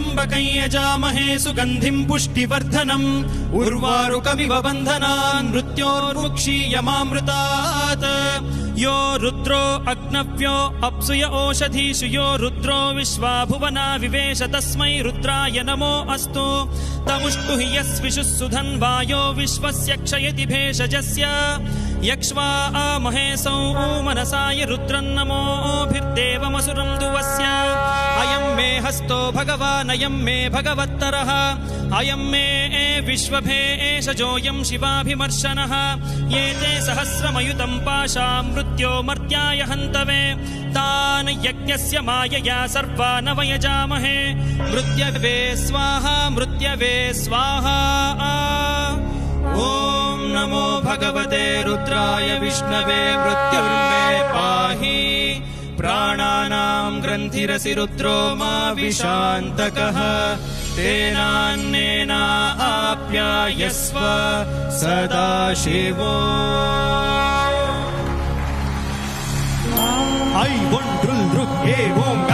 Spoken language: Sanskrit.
त्र्यम्बकं यजामहे सुगन्धिं पुष्टिवर्धनम् उर्वारुकमिव बन्धनान् मृत्योर्मुक्षीयमामृतात् यो रुद्रो अग्नव्यो अप्सुय ओषधीषु यो रुद्रो विश्वा भुवना विवेश तस्मै रुद्राय नमो अस्तु तमुष्टु हि यस्विषुः सुधन्वायो विश्वस्य क्षयति भेषजस्य यक्ष्वा महेशौ मनसाय रुद्रन्नमोभिर्देवमसुरं दुवस्य अयं मे हस्तो भगवान् अयं मे भगवत्तरः अयं मे विश्वभेषजोऽयं शिवाभिमर्शनः ये ते सहस्रमयुतं पाशा मृत्यो मर्त्याय हन्तवे तान् यज्ञस्य मायया सर्वान् वयजामहे मृत्यवे स्वाहा मृत्यवे स्वाहा ॐ नमो भगवते रुद्राय विष्णवे मृत्युर्मे पाहि प्राणानां ग्रन्थिरसि रुद्रो मा विशान्तकः तेनान्नेना आप्यायस्व सदा शिवो ஐ ஒன்றுள் ருக் ஏ ஓம்